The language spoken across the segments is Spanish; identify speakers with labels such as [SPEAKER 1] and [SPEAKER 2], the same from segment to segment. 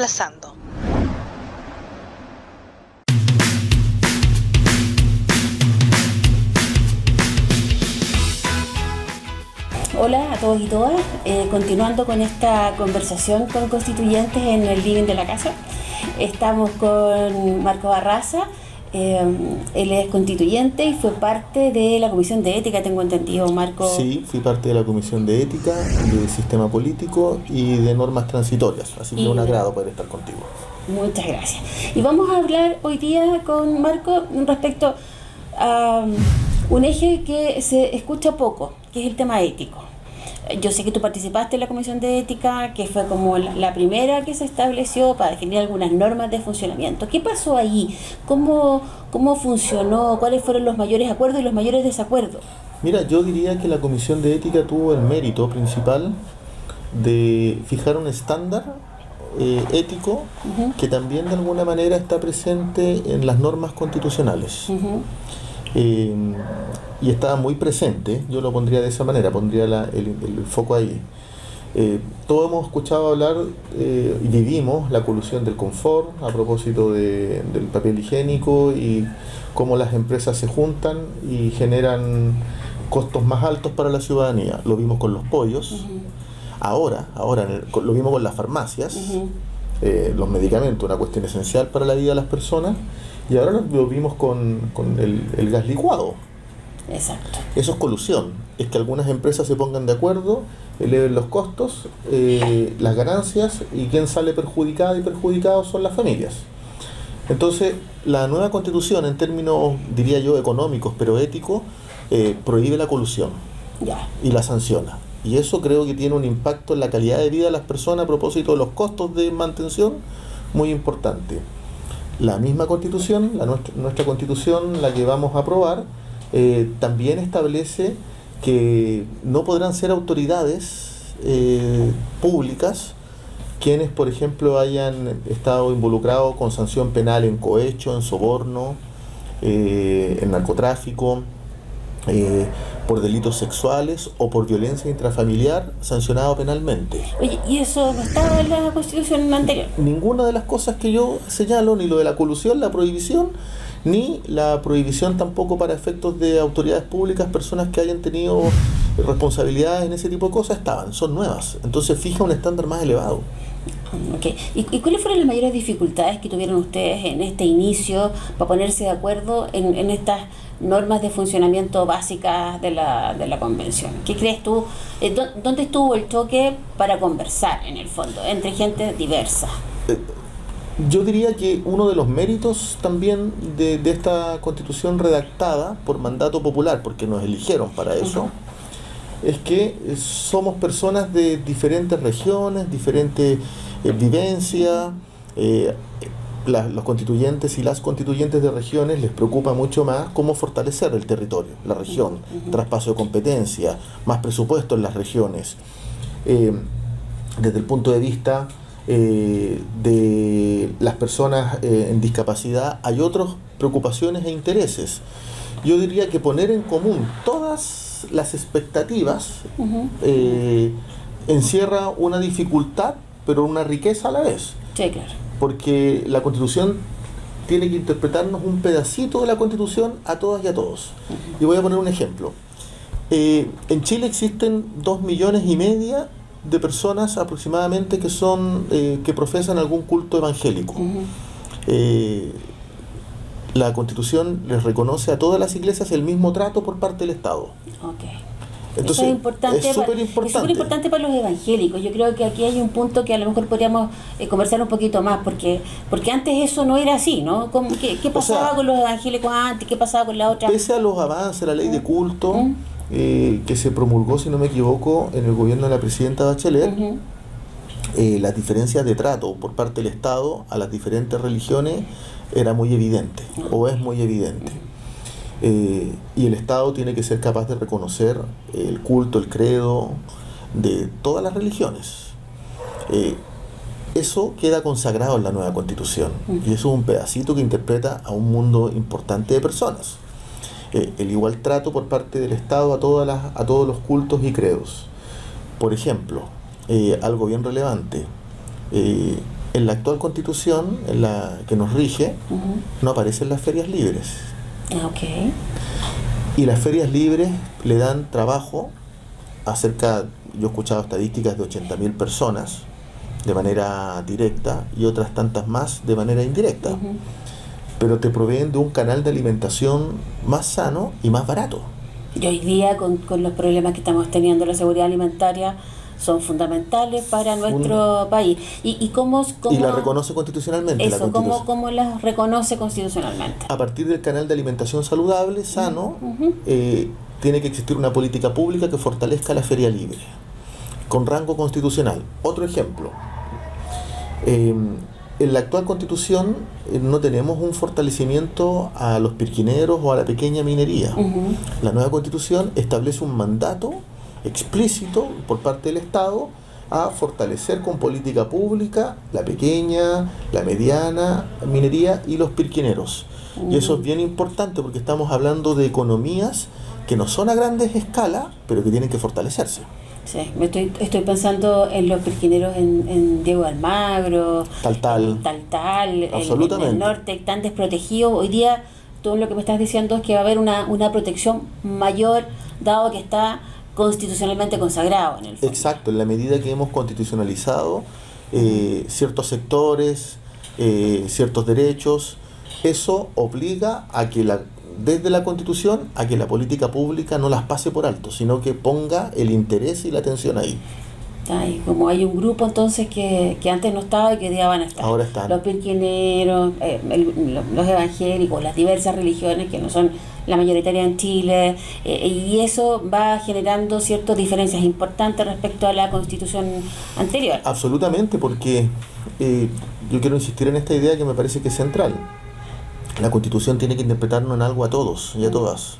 [SPEAKER 1] conversando.
[SPEAKER 2] Hola a todos y todas, continuando con esta conversación con constituyentes en el living de la casa. Estamos con Marco Barraza, él es constituyente y fue parte de la Comisión de Ética, tengo entendido, Marco.
[SPEAKER 3] Sí, fui parte de la Comisión de Ética, de Sistema Político y de Normas Transitorias, así que un agrado poder estar contigo.
[SPEAKER 2] Muchas gracias. Y vamos a hablar hoy día con Marco respecto a un eje que se escucha poco, que es el tema ético. Yo sé que tú participaste en la Comisión de Ética, que fue como la primera que se estableció para definir algunas normas de funcionamiento. ¿Qué pasó ahí? ¿Cómo funcionó? ¿Cuáles fueron los mayores acuerdos y los mayores desacuerdos?
[SPEAKER 3] Mira, yo diría que la Comisión de Ética tuvo el mérito principal de fijar un estándar ético que también de alguna manera está presente en las normas constitucionales. Y estaba muy presente, yo lo pondría de esa manera, pondría el foco ahí. Todos hemos escuchado hablar y vivimos la colusión del confort a propósito del papel higiénico y cómo las empresas se juntan y generan costos más altos para la ciudadanía. Lo vimos con los pollos, ahora lo vimos con las farmacias, los medicamentos, una cuestión esencial para la vida de las personas, y ahora lo vimos con el gas licuado.
[SPEAKER 2] Exacto.
[SPEAKER 3] Eso es colusión, es que algunas empresas se pongan de acuerdo, eleven los costos, las ganancias, y quien sale perjudicado y perjudicado son las familias. Entonces, la nueva Constitución, en términos, diría yo, económicos, pero éticos, prohíbe la colusión y la sanciona. Y eso creo que tiene un impacto en la calidad de vida de las personas a propósito de los costos de mantención muy importante. La misma Constitución, nuestra Constitución, la que vamos a aprobar, también establece que no podrán ser autoridades públicas quienes, por ejemplo, hayan estado involucrados con sanción penal en cohecho, en soborno, en narcotráfico, por delitos sexuales o por violencia intrafamiliar sancionado penalmente.
[SPEAKER 2] Oye, ¿y eso no estaba en la Constitución anterior?
[SPEAKER 3] Ninguna de las cosas que yo señalo, ni lo de la colusión, la prohibición, ni la prohibición tampoco para efectos de autoridades públicas, personas que hayan tenido responsabilidades en ese tipo de cosas, son nuevas. Entonces fija un estándar más elevado.
[SPEAKER 2] Okay. ¿Y cuáles fueron las mayores dificultades que tuvieron ustedes en este inicio para ponerse de acuerdo en estas normas de funcionamiento básicas de la convención? ¿Qué crees tú? ¿Dónde estuvo el choque para conversar, en el fondo, entre gente diversa?
[SPEAKER 3] Yo diría que uno de los méritos igual de esta Constitución redactada por mandato popular, porque nos eligieron para eso, es que somos personas de diferentes regiones, diferentes vivencias. Los constituyentes y las constituyentes de regiones les preocupa mucho más cómo fortalecer el territorio, la región, traspaso de competencia, más presupuesto en las regiones. Desde el punto de vista de las personas en discapacidad, hay otras preocupaciones e intereses. Yo diría que poner en común todas las expectativas encierra una dificultad, pero una riqueza a la vez.
[SPEAKER 2] Sí, claro.
[SPEAKER 3] Porque la Constitución tiene que interpretarnos un pedacito de la Constitución a todas y a todos. Y voy a poner un ejemplo. En Chile existen 2,5 millones de personas aproximadamente que profesan algún culto evangélico. La Constitución les reconoce a todas las iglesias el mismo trato por parte del Estado. Entonces, es súper importante
[SPEAKER 2] para los evangélicos. Yo creo que aquí hay un punto que a lo mejor podríamos conversar un poquito más, porque antes eso no era así, ¿no? ¿Qué pasaba con los evangélicos antes? ¿Qué pasaba con la otra?
[SPEAKER 3] Pese a los avances, la ley de culto, que se promulgó, si no me equivoco, en el gobierno de la presidenta Bachelet, las diferencias de trato por parte del Estado a las diferentes religiones era muy evidente, o es muy evidente. Y el Estado tiene que ser capaz de reconocer el culto, el credo de todas las religiones. Eso queda consagrado en la nueva Constitución, y eso es un pedacito que interpreta a un mundo importante de personas. El igual trato por parte del Estado a todos los cultos y credos. Por ejemplo, algo bien relevante, En la actual constitución, en la que nos rige, no aparecen las ferias libres.
[SPEAKER 2] Ok.
[SPEAKER 3] Y las ferias libres le dan trabajo a cerca, yo he escuchado estadísticas de 80.000 personas de manera directa y otras tantas más de manera indirecta. Pero te proveen de un canal de alimentación más sano y más barato.
[SPEAKER 2] Y hoy día, con los problemas que estamos teniendo, la seguridad alimentaria son fundamentales para nuestro país. ¿Y cómo
[SPEAKER 3] y la reconoce constitucionalmente.
[SPEAKER 2] Eso,
[SPEAKER 3] la Constitución.
[SPEAKER 2] ¿cómo las reconoce constitucionalmente?
[SPEAKER 3] A partir del canal de alimentación saludable, sano, tiene que existir una política pública que fortalezca la feria libre, con rango constitucional. Otro ejemplo. En la actual constitución no tenemos un fortalecimiento a los pirquineros o a la pequeña minería. La nueva constitución establece un mandato explícito por parte del Estado a fortalecer con política pública la pequeña, la mediana minería y los pirquineros. Y eso es bien importante porque estamos hablando de economías que no son a grandes escalas, pero que tienen que fortalecerse.
[SPEAKER 2] Sí, estoy pensando en los pirquineros en Diego de Almagro,
[SPEAKER 3] Taltal,
[SPEAKER 2] en el norte, tan desprotegidos. Hoy día todo lo que me estás diciendo es que va a haber una protección mayor, dado que está constitucionalmente consagrado en el fondo.
[SPEAKER 3] Exacto, en la medida que hemos constitucionalizado ciertos sectores, ciertos derechos, eso obliga a que desde la Constitución a que la política pública no las pase por alto, sino que ponga el interés y la atención ahí.
[SPEAKER 2] Y como hay un grupo entonces que antes no estaba y que hoy día van a estar.
[SPEAKER 3] Ahora están.
[SPEAKER 2] Los pirquineros, los evangélicos, las diversas religiones que no son la mayoritaria en Chile, y eso va generando ciertas diferencias importantes respecto a la constitución anterior.
[SPEAKER 3] Absolutamente, porque yo quiero insistir en esta idea que me parece que es central. La Constitución tiene que interpretarnos en algo a todos y a todas.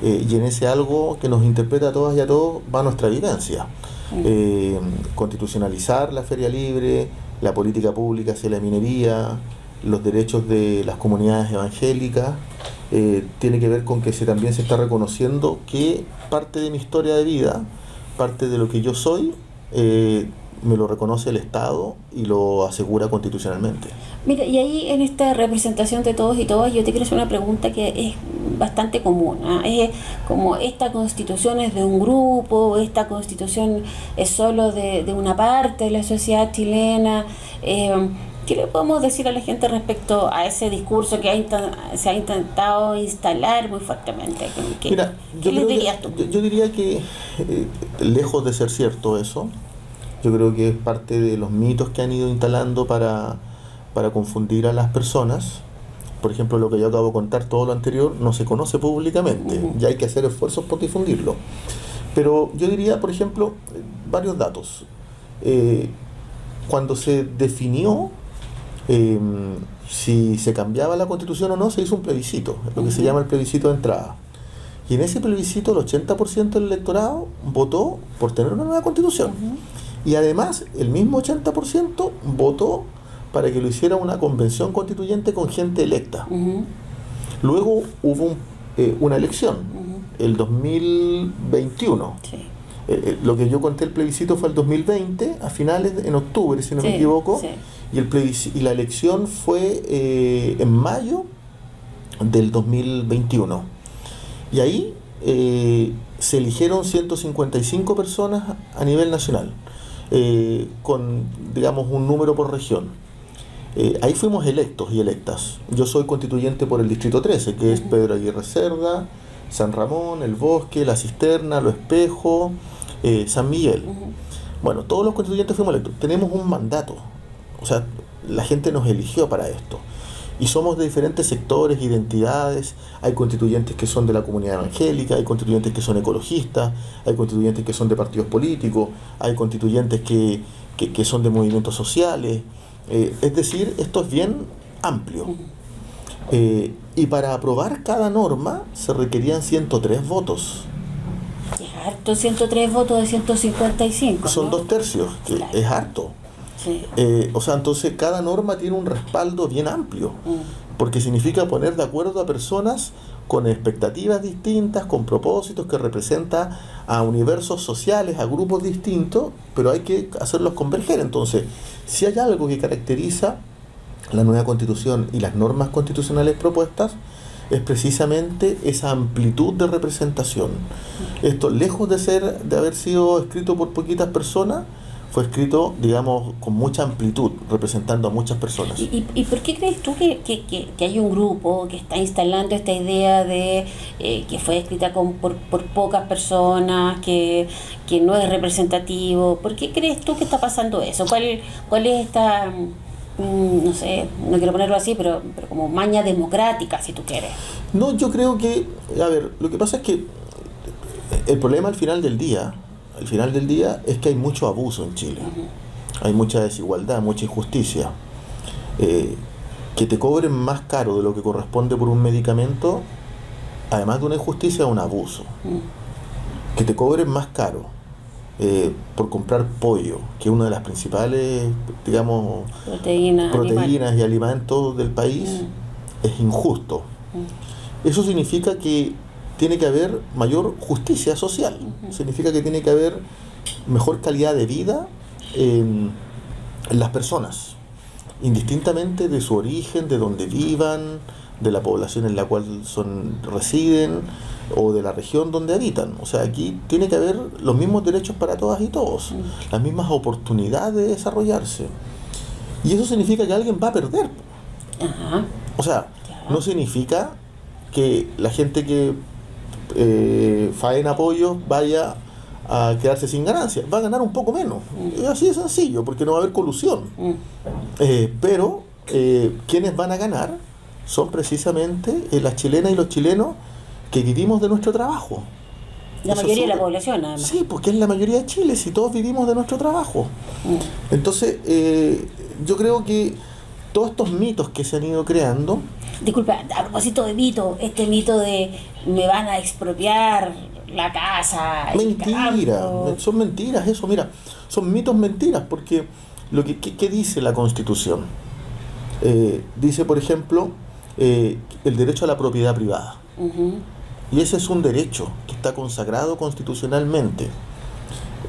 [SPEAKER 3] Y en ese algo que nos interpreta a todas y a todos va nuestra vivencia. Constitucionalizar la feria libre, la política pública hacia la minería, los derechos de las comunidades evangélicas, tiene que ver con que también se está reconociendo que parte de mi historia de vida, parte de lo que yo soy, me lo reconoce el Estado y lo asegura constitucionalmente.
[SPEAKER 2] Mira, y ahí en esta representación de todos y todas, yo te quiero hacer una pregunta que es bastante común. Es como, ¿esta constitución es de un grupo? ¿Esta constitución es solo de una parte de la sociedad chilena? ¿Qué le podemos decir a la gente respecto a ese discurso que se ha intentado instalar muy fuertemente?
[SPEAKER 3] Mira,
[SPEAKER 2] ¿Qué les dirías tú?
[SPEAKER 3] Yo diría que, lejos de ser cierto eso, yo creo que es parte de los mitos que han ido instalando para confundir a las personas. Por ejemplo, lo que yo acabo de contar, todo lo anterior, no se conoce públicamente, y hay que hacer esfuerzos por difundirlo. Pero yo diría, por ejemplo, varios datos. Cuando se definió si se cambiaba la Constitución o no, se hizo un plebiscito, lo que se llama el plebiscito de entrada. Y en ese plebiscito el 80% del electorado votó por tener una nueva Constitución. Y además, el mismo 80% votó para que lo hiciera una convención constituyente con gente electa. Luego hubo una elección, el 2021. Sí. Lo que yo conté, el plebiscito fue el 2020, a finales, en octubre, si no me equivoco, y la elección fue en mayo del 2021. Y ahí se eligieron 155 personas a nivel nacional, con, digamos, un número por región. Ahí fuimos electos y electas. Yo soy constituyente por el Distrito 13, que es Pedro Aguirre Cerda, San Ramón, El Bosque, La Cisterna, Lo Espejo, San Miguel. Bueno, todos los constituyentes fuimos electos. Tenemos un mandato. O sea, la gente nos eligió para esto. Y somos de diferentes sectores, identidades. Hay constituyentes que son de la comunidad evangélica, hay constituyentes que son ecologistas, hay constituyentes que son de partidos políticos, hay constituyentes que son de movimientos sociales. Es decir, esto es bien amplio. Y para aprobar cada norma se requerían 103 votos.
[SPEAKER 2] Es harto, 103 votos de 155.
[SPEAKER 3] Son
[SPEAKER 2] ¿no?
[SPEAKER 3] 2/3, que
[SPEAKER 2] claro.
[SPEAKER 3] Es harto.
[SPEAKER 2] Sí.
[SPEAKER 3] O sea, entonces cada norma tiene un respaldo bien amplio, porque significa poner de acuerdo a personas con expectativas distintas, con propósitos, que representa a universos sociales, a grupos distintos, pero hay que hacerlos converger. Entonces, si hay algo que caracteriza la nueva Constitución y las normas constitucionales propuestas, es precisamente esa amplitud de representación. Esto, lejos de haber sido escrito por poquitas personas, fue escrito, digamos, con mucha amplitud, representando a muchas personas.
[SPEAKER 2] ¿Y por qué crees tú que hay un grupo que está instalando esta idea de que fue escrita por pocas personas, que no es representativo? ¿Por qué crees tú que está pasando eso? ¿Cuál es esta, no sé, no quiero ponerlo así, pero como maña democrática, si tú quieres?
[SPEAKER 3] No, yo creo que, a ver, lo que pasa es que el problema al final del día es que hay mucho abuso en Chile. Hay mucha desigualdad, mucha injusticia. Que te cobren más caro de lo que corresponde por un medicamento, además de una injusticia, es un abuso. Que te cobren más caro por comprar pollo, que es una de las principales, digamos, proteínas y alimentos del país, es injusto. Eso significa que tiene que haber mayor justicia social. Significa que tiene que haber mejor calidad de vida en las personas, indistintamente de su origen, de donde vivan, de la población en la cual residen o de la región donde habitan. O sea, aquí tiene que haber los mismos derechos para todas y todos, las mismas oportunidades de desarrollarse. Y eso significa que alguien va a perder. O sea, no significa que la gente que faena pollo vaya a quedarse sin ganancia, va a ganar un poco menos. Es así de sencillo, porque no va a haber colusión. Pero quienes van a ganar son precisamente las chilenas y los chilenos que vivimos de nuestro trabajo.
[SPEAKER 2] La mayoría de la población, además.
[SPEAKER 3] Sí, porque es la mayoría de Chile, si todos vivimos de nuestro trabajo. Entonces, yo creo que todos estos mitos que se han ido creando.
[SPEAKER 2] Disculpa, a propósito de mito, este mito de me van a expropiar la casa.
[SPEAKER 3] Mentira, son mentiras eso, mira, son mitos, mentiras, porque ¿qué dice la Constitución? Dice, por ejemplo, el derecho a la propiedad privada. Y ese es un derecho que está consagrado constitucionalmente.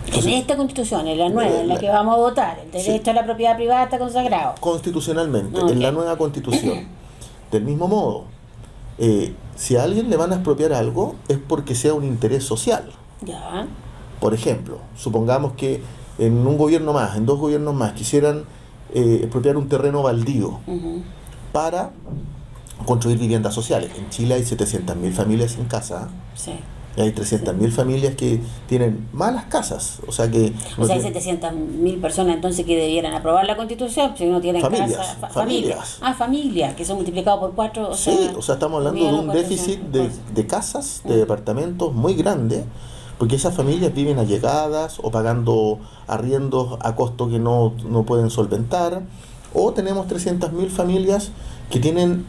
[SPEAKER 3] Entonces,
[SPEAKER 2] en esta Constitución, en la nueva, en la que vamos a votar, el derecho a la propiedad privada está consagrado.
[SPEAKER 3] Constitucionalmente, en la nueva Constitución. Del mismo modo, si a alguien le van a expropiar algo, es porque sea un interés social.
[SPEAKER 2] Ya.
[SPEAKER 3] Por ejemplo, supongamos que en un gobierno más, en 2 gobiernos más, quisieran expropiar un terreno baldío para construir viviendas sociales. En Chile hay 700.000 familias sin casa.
[SPEAKER 2] Sí.
[SPEAKER 3] Y hay 300.000 familias que tienen malas casas. O sea que...
[SPEAKER 2] O sea, hay 700.000 personas entonces que debieran aprobar la Constitución si no tienen
[SPEAKER 3] familias,
[SPEAKER 2] casa.
[SPEAKER 3] Familias.
[SPEAKER 2] Familias, que son multiplicados por 4.
[SPEAKER 3] Sí, o sea, estamos hablando de un déficit de casas, de departamentos muy grande, porque esas familias viven allegadas o pagando arriendos a costo que no pueden solventar. O tenemos 300.000 familias que tienen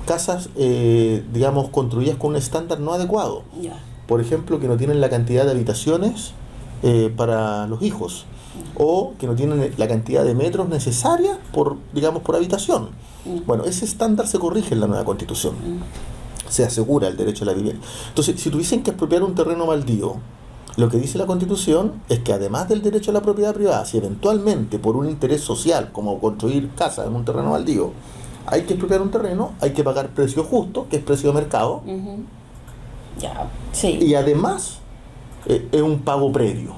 [SPEAKER 3] casas, digamos, construidas con un estándar no adecuado.
[SPEAKER 2] Ya.
[SPEAKER 3] Por ejemplo, que no tienen la cantidad de habitaciones para los hijos, o que no tienen la cantidad de metros necesarias por habitación. Bueno, ese estándar se corrige en la nueva Constitución. Se asegura el derecho a la vivienda. Entonces, si tuviesen que expropiar un terreno baldío, lo que dice la Constitución es que además del derecho a la propiedad privada, si eventualmente por un interés social, como construir casas en un terreno baldío, hay que expropiar un terreno, hay que pagar precio justo, que es precio de mercado.
[SPEAKER 2] Ya, sí.
[SPEAKER 3] Y además es un pago previo.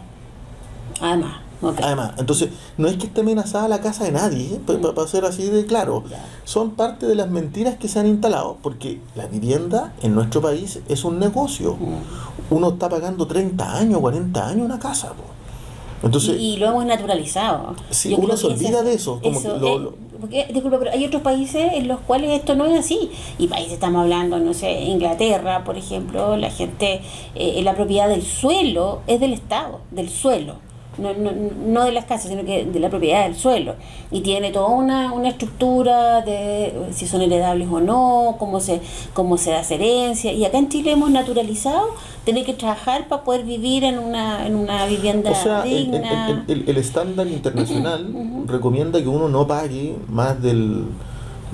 [SPEAKER 3] Además, entonces no es que esté amenazada la casa de nadie, para ser así de claro. Son parte de las mentiras que se han instalado, porque la vivienda en nuestro país es un negocio. Uno está pagando 30 años, 40 años una casa. Entonces,
[SPEAKER 2] y lo hemos naturalizado.
[SPEAKER 3] Sí, uno se olvida de eso.
[SPEAKER 2] Porque, disculpa, pero hay otros países en los cuales esto no es así. Y países, estamos hablando, no sé, Inglaterra, por ejemplo, la gente, la propiedad del suelo es del Estado, del suelo. No de las casas, sino que de la propiedad del suelo. Y tiene toda una estructura de si son heredables o no, cómo se da esa herencia. Y acá en Chile hemos naturalizado tener que trabajar para poder vivir en una vivienda digna.
[SPEAKER 3] El estándar internacional recomienda que uno no pague más del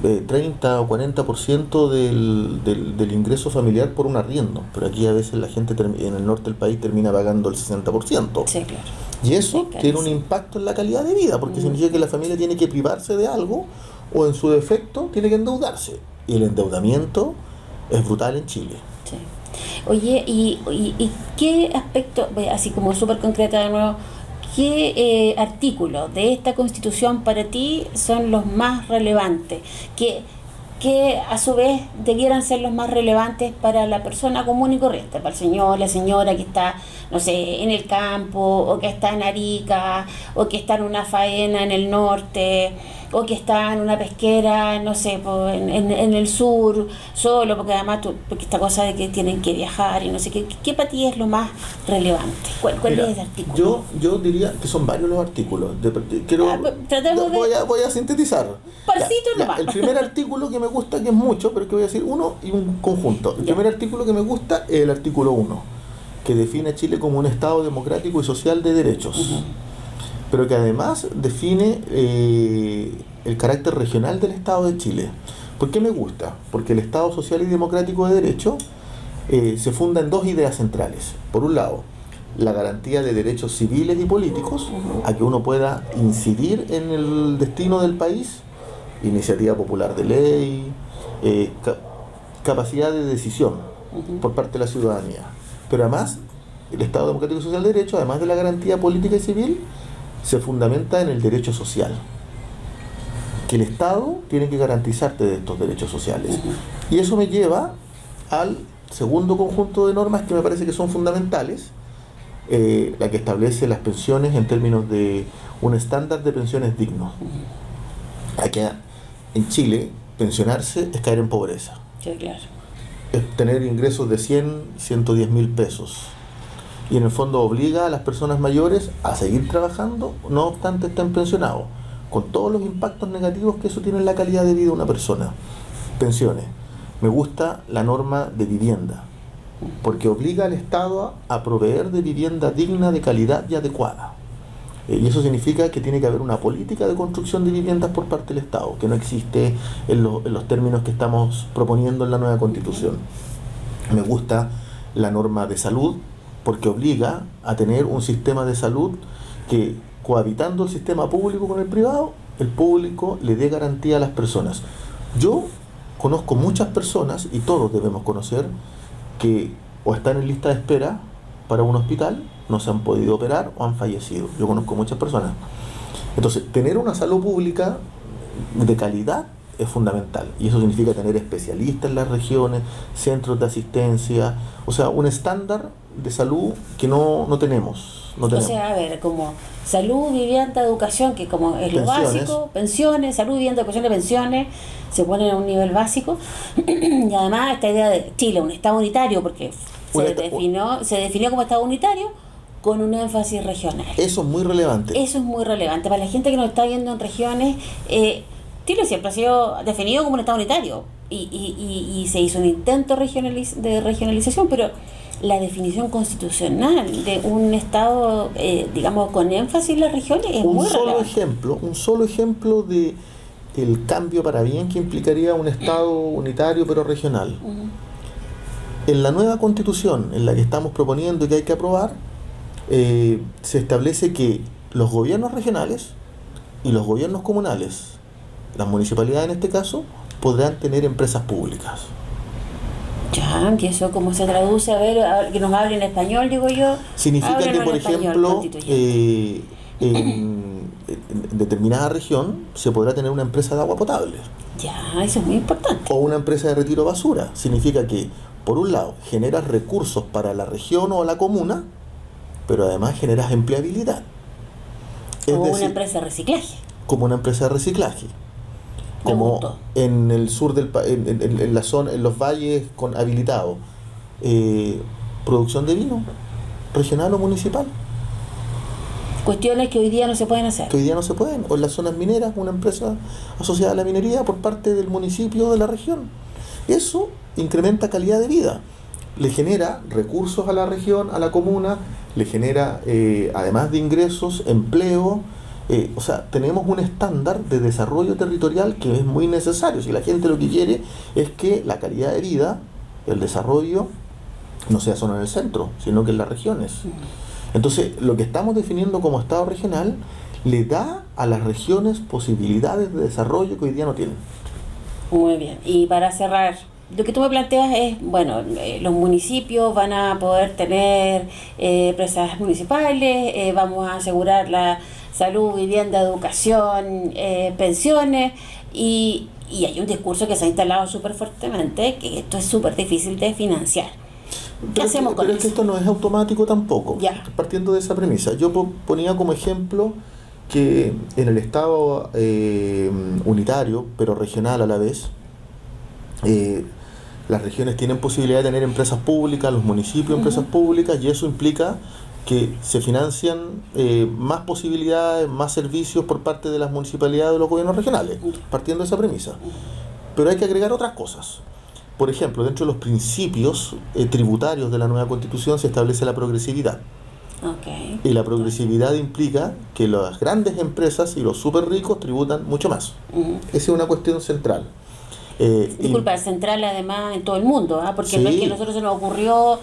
[SPEAKER 3] 30 o 40% del ingreso familiar por un arriendo, pero aquí a veces la gente en el norte del país termina pagando el 60%.
[SPEAKER 2] Sí, claro.
[SPEAKER 3] Y eso
[SPEAKER 2] Sí,
[SPEAKER 3] tiene un
[SPEAKER 2] sí.
[SPEAKER 3] impacto en la calidad de vida, porque significa que la familia tiene que privarse de algo o en su defecto tiene que endeudarse. Y el endeudamiento es brutal en Chile.
[SPEAKER 2] Sí. Oye, ¿y qué aspecto, así como súper concreta de nuevo, qué artículos de esta Constitución para ti son los más relevantes? Que a su vez debieran ser los más relevantes para la persona común y corriente, para el señor, la señora que está, no sé, en el campo, o que está en Arica, o que está en una faena en el norte, o que está en una pesquera, no sé, en el sur, solo, porque además porque esta cosa de que tienen que viajar y no sé qué para ti es lo más relevante. ¿Cuál
[SPEAKER 3] Mira,
[SPEAKER 2] es el artículo?
[SPEAKER 3] yo diría que son varios los artículos.
[SPEAKER 2] Tratemos de...
[SPEAKER 3] Voy a sintetizar.
[SPEAKER 2] Parcito nomás.
[SPEAKER 3] El primer artículo que me gusta, que es mucho, pero que voy a decir uno y un conjunto. El primer artículo que me gusta es el artículo 1, que define a Chile como un Estado democrático y social de derechos. Pero que además define el carácter regional del Estado de Chile. ¿Por qué me gusta? Porque el Estado social y democrático de derecho se funda en dos ideas centrales. Por un lado, la garantía de derechos civiles y políticos, a que uno pueda incidir en el destino del país, iniciativa popular de ley, capacidad de decisión por parte de la ciudadanía. Pero además, el Estado democrático y social de derecho, además de la garantía política y civil, se fundamenta en el derecho social, que el Estado tiene que garantizarte de estos derechos sociales. Y eso me lleva al segundo conjunto de normas que me parece que son fundamentales, la que establece las pensiones en términos de un estándar de pensiones digno. Aquí en Chile, pensionarse es caer en pobreza.
[SPEAKER 2] Sí, claro.
[SPEAKER 3] Es tener ingresos de 100, 110 mil pesos. Y en el fondo obliga a las personas mayores a seguir trabajando, no obstante estén pensionados, con todos los impactos negativos que eso tiene en la calidad de vida de una persona. Pensiones. Me gusta la norma de vivienda, porque obliga al Estado a proveer de vivienda digna, de calidad y adecuada. Y eso significa que tiene que haber una política de construcción de viviendas por parte del Estado, que no existe en los términos que estamos proponiendo en la nueva Constitución. Me gusta la norma de salud, porque obliga a tener un sistema de salud que, cohabitando el sistema público con el privado, el público le dé garantía a las personas. Yo conozco muchas personas, y todos debemos conocer, que o están en lista de espera para un hospital, no se han podido operar o han fallecido. Yo conozco muchas personas. Entonces, tener una salud pública de calidad es fundamental, y eso significa tener especialistas en las regiones, centros de asistencia, o sea, un estándar de salud que no tenemos.
[SPEAKER 2] O sea, a ver, como salud, vivienda, educación, que como es lo básico, pensiones, salud, vivienda, educación y pensiones, se ponen a un nivel básico. Y además esta idea de Chile, un Estado unitario, porque se definió como Estado unitario, con un énfasis regional.
[SPEAKER 3] Eso es muy relevante.
[SPEAKER 2] Eso es muy relevante. Para la gente que nos está viendo en regiones, Chile siempre ha sido definido como un Estado unitario, y se hizo un intento de regionalización, pero la definición constitucional de un Estado, digamos, con énfasis en las regiones es muy relevante.
[SPEAKER 3] Un solo ejemplo de el cambio para bien que implicaría un Estado unitario pero regional. En la nueva Constitución, en la que estamos proponiendo y que hay que aprobar, se establece que los gobiernos regionales y los gobiernos comunales, las municipalidades en este caso, podrán tener empresas públicas.
[SPEAKER 2] Ya, que eso cómo se traduce, a ver, que nos hable en español, digo yo.
[SPEAKER 3] Significa que, por ejemplo, en determinada región se podrá tener una empresa de agua potable.
[SPEAKER 2] Ya, eso es muy importante.
[SPEAKER 3] O una empresa de retiro de basura. Significa que, por un lado, generas recursos para la región o la comuna, pero además generas empleabilidad.
[SPEAKER 2] Como una empresa de reciclaje.
[SPEAKER 3] Como una empresa de reciclaje. Como en el sur del en la zona, en los valles habilitados, producción de vino regional o municipal.
[SPEAKER 2] Cuestiones que hoy día no se pueden hacer.
[SPEAKER 3] Que hoy día no se pueden. O en las zonas mineras, una empresa asociada a la minería por parte del municipio de la región. Eso incrementa calidad de vida. Le genera recursos a la región, a la comuna, le genera, además de ingresos, empleo, O sea, tenemos un estándar de desarrollo territorial que es muy necesario. Si la gente lo que quiere es que la calidad de vida, el desarrollo, no sea solo en el centro, sino que en las regiones. Entonces, lo que estamos definiendo como Estado regional le da a las regiones posibilidades de desarrollo que hoy día no tienen.
[SPEAKER 2] Muy bien. Y para cerrar, lo que tú me planteas es, bueno, los municipios van a poder tener empresas municipales, vamos a asegurar la salud, vivienda, educación, pensiones, y hay un discurso que se ha instalado súper fuertemente, que esto es súper difícil de financiar. ¿Qué hacemos con
[SPEAKER 3] pero es
[SPEAKER 2] eso?
[SPEAKER 3] que esto no es automático tampoco,
[SPEAKER 2] Ya.
[SPEAKER 3] partiendo de esa premisa. Yo ponía como ejemplo que en el Estado unitario, pero regional a la vez, las regiones tienen posibilidad de tener empresas públicas, los municipios empresas públicas, y eso implica que se financian más posibilidades, más servicios por parte de las municipalidades de los gobiernos regionales, partiendo de esa premisa. Pero hay que agregar otras cosas. Por ejemplo, dentro de los principios tributarios de la nueva Constitución se establece la progresividad.
[SPEAKER 2] Okay.
[SPEAKER 3] Y la progresividad implica que las grandes empresas y los súper ricos tributan mucho más. Esa es una cuestión central.
[SPEAKER 2] Disculpa, es central además en todo el mundo, porque
[SPEAKER 3] sí.
[SPEAKER 2] no es que a nosotros se nos ocurrió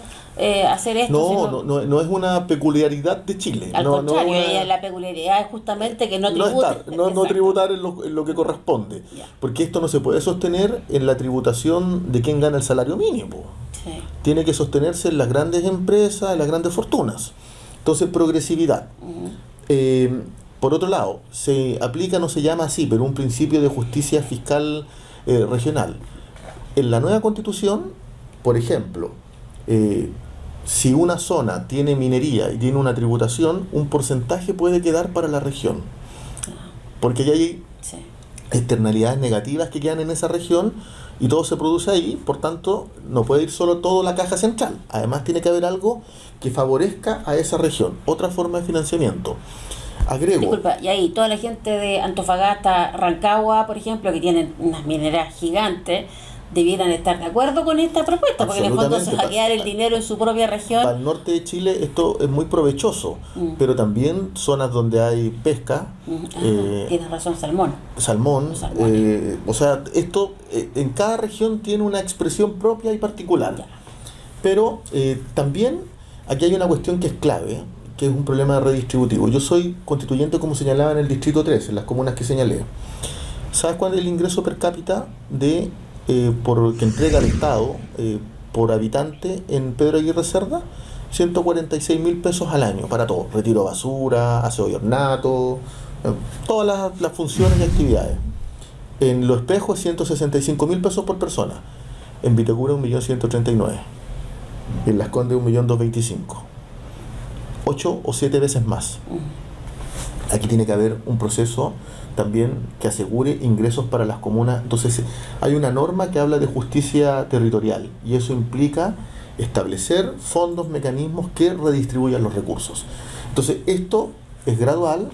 [SPEAKER 2] hacer esto.
[SPEAKER 3] No es una peculiaridad de Chile.
[SPEAKER 2] Al contrario,
[SPEAKER 3] una...
[SPEAKER 2] la peculiaridad es justamente que no tributar.
[SPEAKER 3] No tributar en lo que corresponde.
[SPEAKER 2] Ya.
[SPEAKER 3] Porque esto no se puede sostener en la tributación de quien gana el salario mínimo.
[SPEAKER 2] Sí.
[SPEAKER 3] Tiene que sostenerse en las grandes empresas, en las grandes fortunas. Entonces, progresividad. Por otro lado, se aplica, no se llama así, pero un principio de justicia fiscal regional. En la nueva Constitución, por ejemplo, si una zona tiene minería y tiene una tributación, un porcentaje puede quedar para la región. Porque ya hay
[SPEAKER 2] Sí.
[SPEAKER 3] externalidades negativas que quedan en esa región y todo se produce ahí, por tanto, no puede ir solo todo a la caja central. Además, tiene que haber algo que favorezca a esa región, otra forma de financiamiento. Agrego.
[SPEAKER 2] Disculpa, y ahí toda la gente de Antofagasta, Rancagua, por ejemplo, que tienen unas mineras gigantes, debieran estar de acuerdo con esta propuesta, porque en el fondo se va a quedar el dinero en su propia región.
[SPEAKER 3] Para el norte de Chile esto es muy provechoso, pero también zonas donde hay pesca,
[SPEAKER 2] Tienes razón, salmón.
[SPEAKER 3] salmón, o sea, esto en cada región tiene una expresión propia y particular.
[SPEAKER 2] Ya.
[SPEAKER 3] Pero también aquí hay una cuestión que es clave, que es un problema redistributivo. Yo soy constituyente, como señalaba, en el Distrito 3, en las comunas que señalé. ¿Sabes cuál es el ingreso per cápita que entrega el Estado por habitante en Pedro Aguirre Cerda? 146.000 pesos al año para todo. Retiro de basura, aseo y ornato, todas las funciones y actividades. En Los Espejos, 165.000 pesos por persona. En Vitacura, 1.139.000. En Las Condes, 1.225.000. 8 o 7 veces más. Aquí tiene que haber un proceso también que asegure ingresos para las comunas. Entonces, hay una norma que habla de justicia territorial y eso implica establecer fondos, mecanismos que redistribuyan los recursos. Entonces, esto es gradual,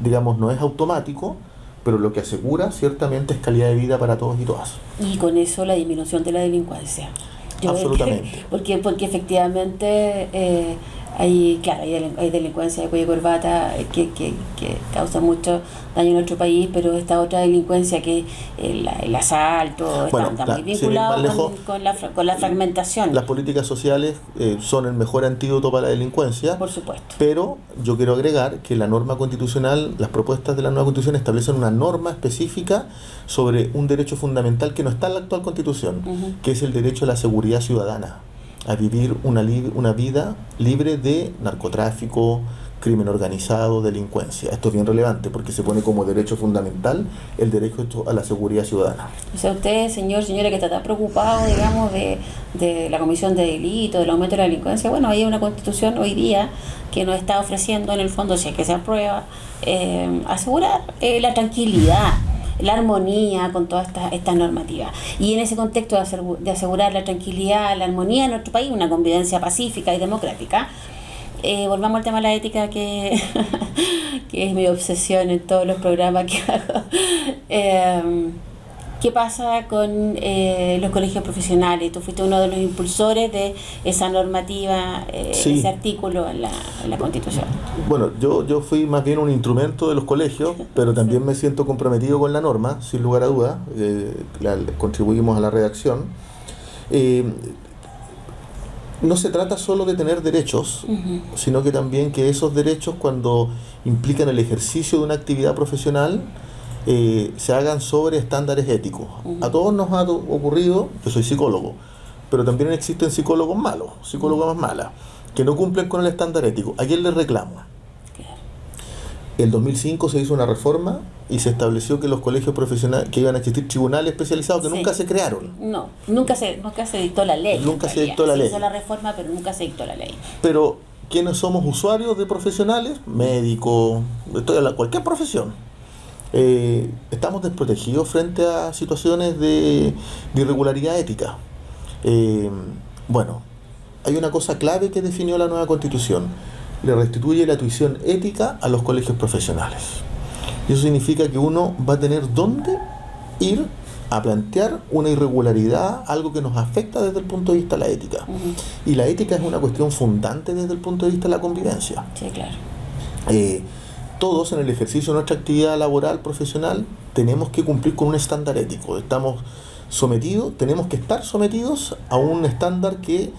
[SPEAKER 3] digamos, no es automático, pero lo que asegura ciertamente es calidad de vida para todos y todas.
[SPEAKER 2] Y con eso la disminución de la delincuencia.
[SPEAKER 3] Absolutamente.
[SPEAKER 2] Porque efectivamente hay delincuencia de cuello y corbata que causa mucho daño en nuestro país, pero esta otra delincuencia que el asalto está muy vinculado con la fragmentación.
[SPEAKER 3] Las políticas sociales son el mejor antídoto para la delincuencia.
[SPEAKER 2] Por supuesto.
[SPEAKER 3] Pero yo quiero agregar que la norma constitucional, las propuestas de la nueva Constitución establecen una norma específica sobre un derecho fundamental que no está en la actual Constitución, que es el derecho a la seguridad ciudadana, a vivir una vida libre de narcotráfico, crimen organizado, delincuencia. Esto es bien relevante porque se pone como derecho fundamental el derecho a la seguridad ciudadana.
[SPEAKER 2] O sea, usted, señora, que está tan preocupado, digamos, de la comisión de delitos, del aumento de la delincuencia, bueno, hay una Constitución hoy día que nos está ofreciendo, en el fondo, si es que se aprueba, asegurar la tranquilidad, la armonía con todas estas normativas. Y en ese contexto de asegurar la tranquilidad, la armonía en nuestro país, una convivencia pacífica y democrática, volvamos al tema de la ética, que es mi obsesión en todos los programas que hago. ¿Qué pasa con los colegios profesionales? Tú fuiste uno de los impulsores de esa normativa,
[SPEAKER 3] Sí.
[SPEAKER 2] ese artículo en la Constitución.
[SPEAKER 3] Bueno, yo fui más bien un instrumento de los colegios, pero también
[SPEAKER 2] Sí.
[SPEAKER 3] me siento comprometido con la norma, sin lugar a dudas. Contribuimos a la redacción. Eh, no se trata solo de tener derechos,
[SPEAKER 2] Ujú.
[SPEAKER 3] sino que también que esos derechos, cuando implican el ejercicio de una actividad profesional, se hagan sobre estándares éticos.
[SPEAKER 2] Ujú.
[SPEAKER 3] A todos nos ha ocurrido, yo soy psicólogo, pero también existen psicólogos malos, psicólogas malas, que no cumplen con el estándar ético. ¿A quién le reclamo?
[SPEAKER 2] Claro.
[SPEAKER 3] En 2005 se hizo una reforma y se estableció que los colegios profesionales, que iban a existir tribunales especializados que
[SPEAKER 2] Sí.
[SPEAKER 3] nunca se crearon.
[SPEAKER 2] No, nunca se dictó la ley.
[SPEAKER 3] Nunca
[SPEAKER 2] en
[SPEAKER 3] se
[SPEAKER 2] realidad.
[SPEAKER 3] dictó la ley.
[SPEAKER 2] Se hizo la reforma, pero nunca se dictó la ley.
[SPEAKER 3] Pero quienes somos usuarios de profesionales, médicos, cualquier profesión, estamos desprotegidos frente a situaciones de irregularidad ética. Bueno, hay una cosa clave que definió la nueva Constitución: le restituye la tuición ética a los colegios profesionales. Y eso significa que uno va a tener dónde ir a plantear una irregularidad, algo que nos afecta desde el punto de vista de la ética.
[SPEAKER 2] Ujú.
[SPEAKER 3] Y la ética es una cuestión fundante desde el punto de vista de la convivencia.
[SPEAKER 2] Sí, claro.
[SPEAKER 3] Todos en el ejercicio de nuestra actividad laboral, profesional, tenemos que cumplir con un estándar ético. Tenemos que estar sometidos a un estándar que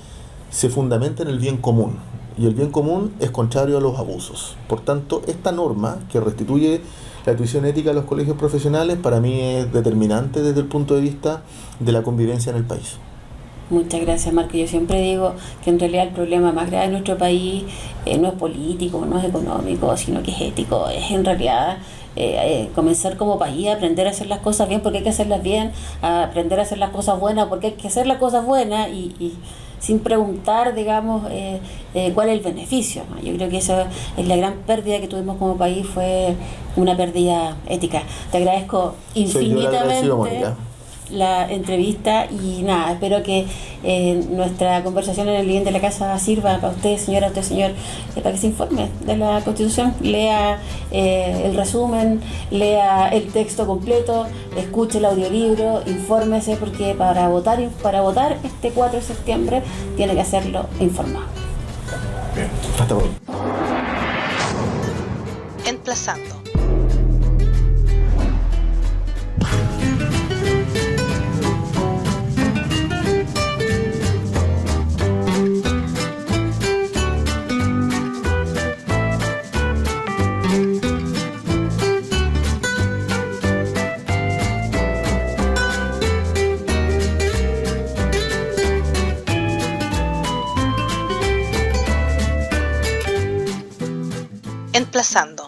[SPEAKER 3] se fundamenta en el bien común. Y el bien común es contrario a los abusos. Por tanto, esta norma que restituye la tuición ética a los colegios profesionales, para mí es determinante desde el punto de vista de la convivencia en el país.
[SPEAKER 2] Muchas gracias, Marco. Yo siempre digo que en realidad el problema más grave de nuestro país no es político, no es económico, sino que es ético. Es en realidad comenzar como país a aprender a hacer las cosas bien porque hay que hacerlas bien, a aprender a hacer las cosas buenas porque hay que hacer las cosas buenas y sin preguntar, digamos, cuál es el beneficio, ¿no? Yo creo que esa es la gran pérdida que tuvimos como país, fue una pérdida ética. Te agradezco
[SPEAKER 3] Soy yo el agradecido,
[SPEAKER 2] infinitamente
[SPEAKER 3] Mónica.
[SPEAKER 2] la entrevista y nada, espero que nuestra conversación en el living de la casa sirva para usted, señora, usted, señor, para que se informe de la Constitución, lea el resumen, lea el texto completo, escuche el audiolibro, infórmese, porque para votar este 4 de septiembre tiene que hacerlo informado.
[SPEAKER 3] Bien. Hasta luego.
[SPEAKER 1] Emplazando. Emplazando.